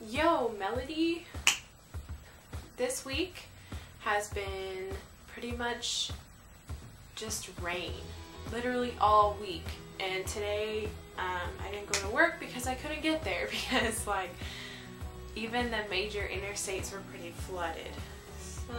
Yo, Melody, this week has been pretty much just rain, literally all week. And today I didn't go to work because I couldn't get there because like even the major interstates were pretty flooded. So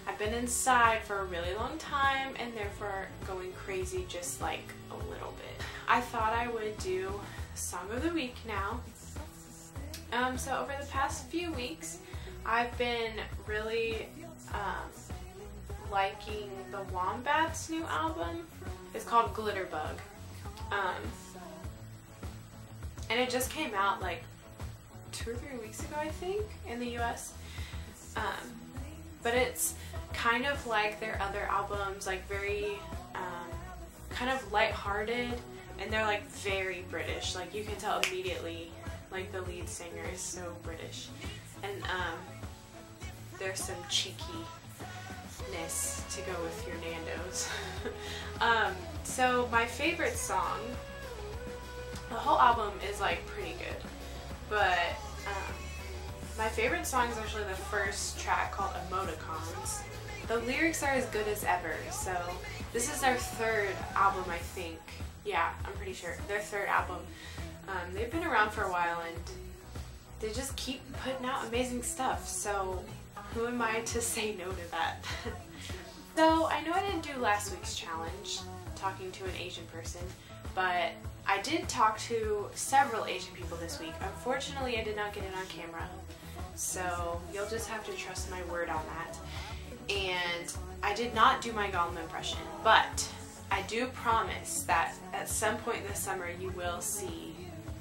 I've been inside for a really long time and therefore going crazy just like a little bit. I thought I would do Song of the Week now. So over the past few weeks I've been really liking the Wombat's new album. It's called Glitterbug. And it just came out like 2 or 3 weeks ago, I think, in the US. But it's kind of like their other albums, like very kind of lighthearted, and they're like very British. Like you can tell immediately, like the lead singer is so British, and there's some cheekiness to go with your Nando's. So my favorite song, the whole album is like pretty good, but my favorite song is actually the first track called Emoticons. The lyrics are as good as ever, so this is their third album, I think. Yeah, I'm pretty sure. Their third album. They've been around for a while and they just keep putting out amazing stuff, so who am I to say no to that? So I know I didn't do last week's challenge, talking to an Asian person, but I did talk to several Asian people this week. Unfortunately, I did not get it on camera, so you'll just have to trust my word on that. And I did not do my Gollum impression, but I do promise that at some point this summer you will see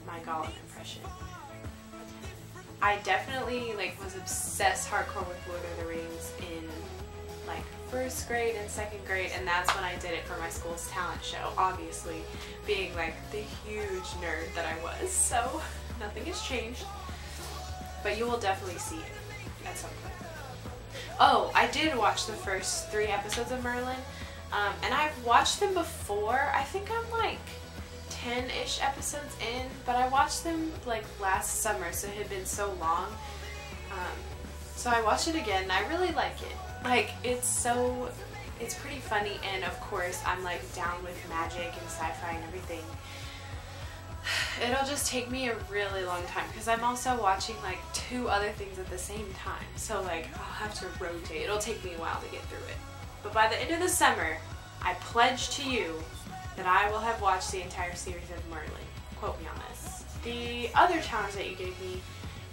my Gollum impression. I definitely was obsessed hardcore with Lord of the Rings in like 1st grade and 2nd grade, and that's when I did it for my school's talent show, obviously being like the huge nerd that I was. So nothing has changed, but you will definitely see it at some point. Oh, I did watch the first 3 episodes of Merlin, and I've watched them before. I think I'm like 10-ish episodes in, but I watched them like last summer, so it had been so long. So I watched it again and I really like it. Like it's pretty funny, and of course I'm like down with magic and sci-fi and everything. It'll just take me a really long time because I'm also watching like 2 other things at the same time. So like I'll have to rotate. It'll take me a while to get through it. But by the end of the summer, I pledge to you that I will have watched the entire series of Merlin. Quote me on this. The other challenge that you gave me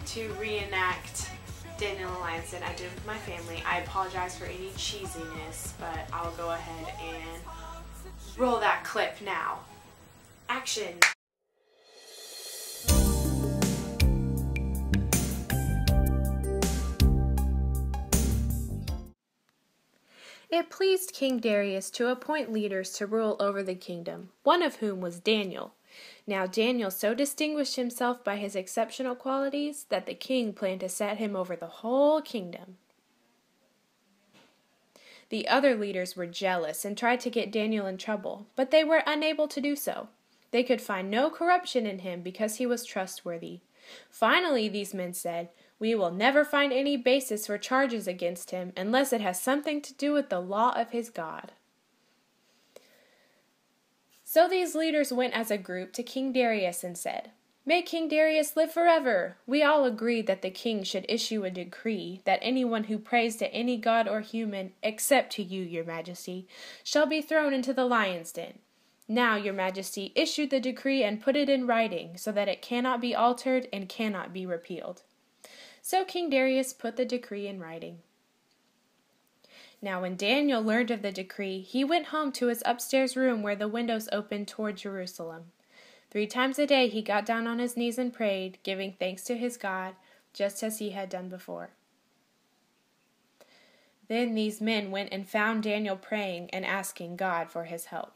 to reenact Daniel and Lionsden, I did with my family. I apologize for any cheesiness, but I'll go ahead and roll that clip now. Action! It pleased King Darius to appoint leaders to rule over the kingdom, one of whom was Daniel. Now Daniel so distinguished himself by his exceptional qualities that the king planned to set him over the whole kingdom. The other leaders were jealous and tried to get Daniel in trouble, but they were unable to do so. They could find no corruption in him because he was trustworthy. Finally, these men said, "We will never find any basis for charges against him unless it has something to do with the law of his God." So these leaders went as a group to King Darius and said, "May King Darius live forever! We all agreed that the king should issue a decree that anyone who prays to any god or human, except to you, your majesty, shall be thrown into the lion's den. Now, your majesty, issue the decree and put it in writing so that it cannot be altered and cannot be repealed." So King Darius put the decree in writing. Now when Daniel learned of the decree, he went home to his upstairs room where the windows opened toward Jerusalem. 3 times a day he got down on his knees and prayed, giving thanks to his God, just as he had done before. Then these men went and found Daniel praying and asking God for his help.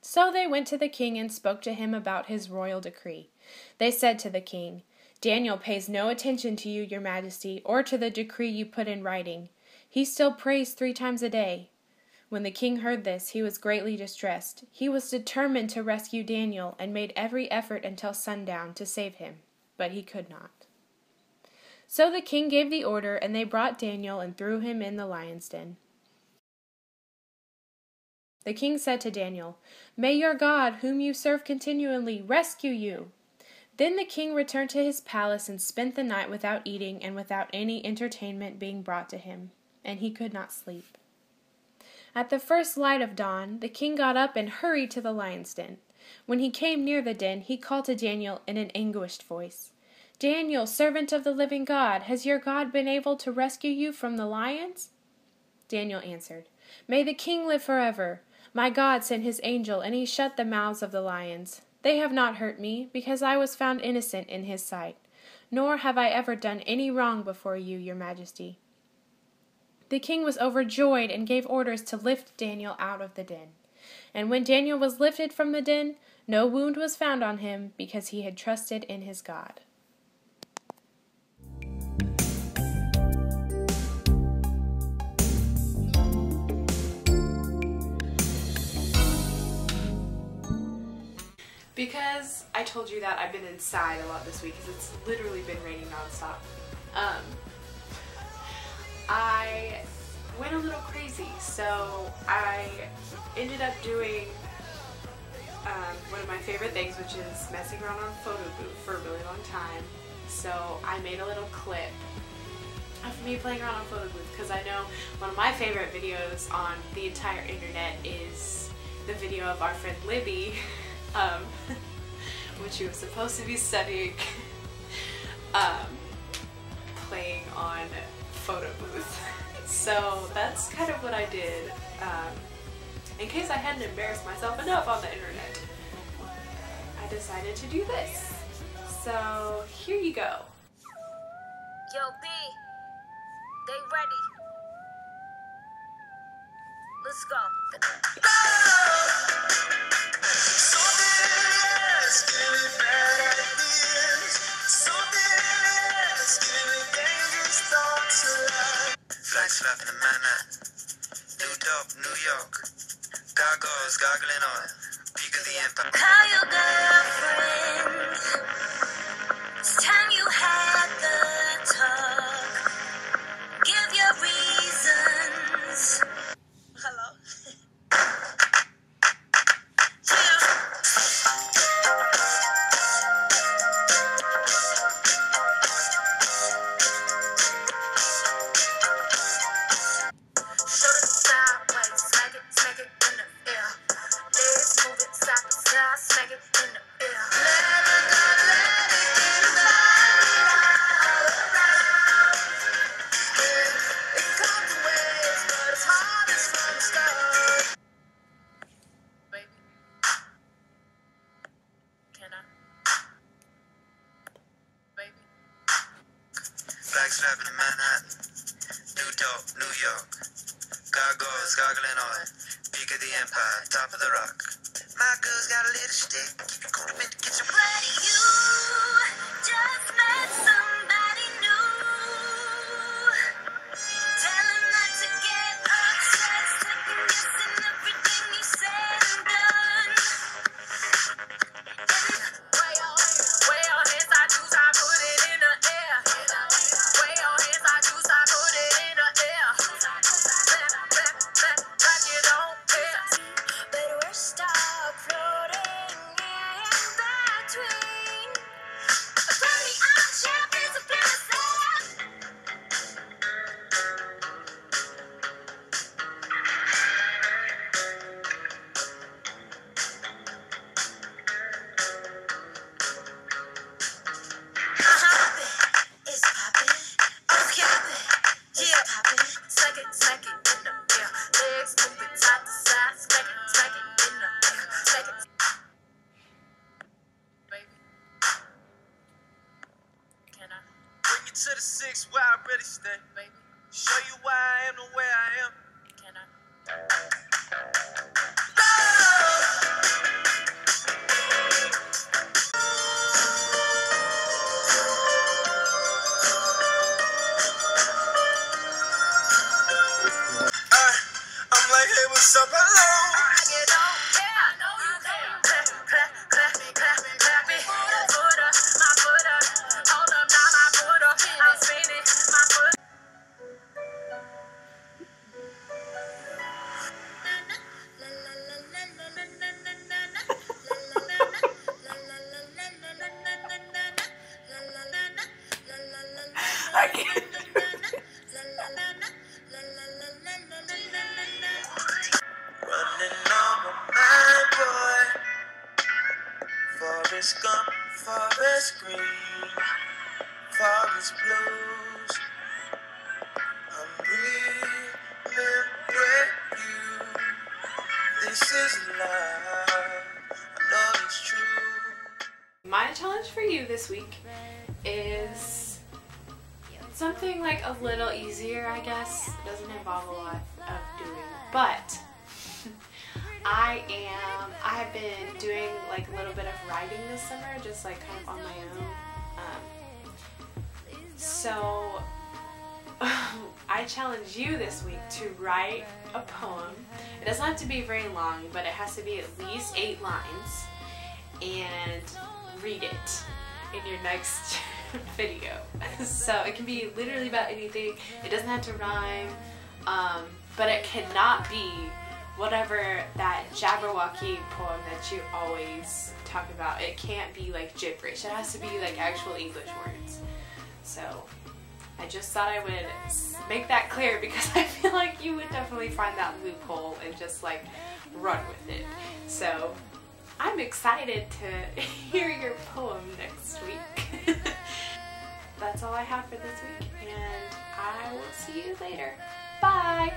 So they went to the king and spoke to him about his royal decree. They said to the king, "Daniel pays no attention to you, your majesty, or to the decree you put in writing. He still prays 3 times a day. When the king heard this, he was greatly distressed. He was determined to rescue Daniel and made every effort until sundown to save him, but he could not. So the king gave the order, and they brought Daniel and threw him in the lion's den. The king said to Daniel, "May your God, whom you serve continually, rescue you." Then the king returned to his palace and spent the night without eating and without any entertainment being brought to him, and he could not sleep. At the first light of dawn, the king got up and hurried to the lion's den. When he came near the den, he called to Daniel in an anguished voice, "Daniel, servant of the living God, has your God been able to rescue you from the lions?" Daniel answered, "May the king live forever. My God sent his angel, and he shut the mouths of the lions. They have not hurt me, because I was found innocent in his sight. Nor have I ever done any wrong before you, your majesty." The king was overjoyed and gave orders to lift Daniel out of the den. And when Daniel was lifted from the den, no wound was found on him, because he had trusted in his God. Because I told you that I've been inside a lot this week, because it's literally been raining nonstop. I went a little crazy, so I ended up doing one of my favorite things, which is messing around on photobooth for a really long time. So I made a little clip of me playing around on photobooth, because I know one of my favorite videos on the entire internet is the video of our friend Libby, which she was supposed to be studying playing on photobooth. So that's kind of what I did, in case I hadn't embarrassed myself enough on the internet. I decided to do this. So here you go. Yo, B, they ready. Let's go. Slapping the Manhattan, New Dope, New York, gargoyles gargling oil, peak of the empire. Call your girlfriend. It's time you had the talk. Give your reasons. Hello. Slapping in Manhattan, New Dope, New York, gargoyles gargling oil, peak of the empire, top of the rock. My girl's got a little stick, keep it cool up in the kitchen. But you just met somebody new. Tell him not to get obsessed, second guessing everything you said and done. Way your hands, I choose, I put it in the air. Way your hands, I choose, I put it in the air. Like you don't care. But we're stuck floating in between. Tell me I'm champions of places. It's poppin', it's capping, yeah, poppin'. Smack it in the air. Legs moving side to side. Smack it in the air. Smack it. Baby, can I? Bring you to the 6 where I really stay. Baby, Show you why I am the way I am. can I? I'm like, hey, what's So below. You don't care. I know you care. Clap, clap, clap it, clap it, clap it. Foot up, my foot up. Hold up, now my foot up. I'm spinning my foot. I can't. Running on my mind, boy. Forest Gump, Forest Green, Forest Blues. I'm remembering you. This is love. I know it's true. My challenge for you this week is something like a little easier, I guess. It doesn't involve a lot of doing, but I've been doing like a little bit of writing this summer, just like kind of on my own. So I challenge you this week to write a poem. It doesn't have to be very long, but it has to be at least 8 lines, and read it in your next video. So it can be literally about anything. It doesn't have to rhyme, but it cannot be whatever that Jabberwocky poem that you always talk about. It can't be like gibberish. It has to be like actual English words. So I just thought I would make that clear because I feel like you would definitely find that loophole and just like run with it. So I'm excited to hear your poem next week. That's all I have for this week, and I will see you later. Bye!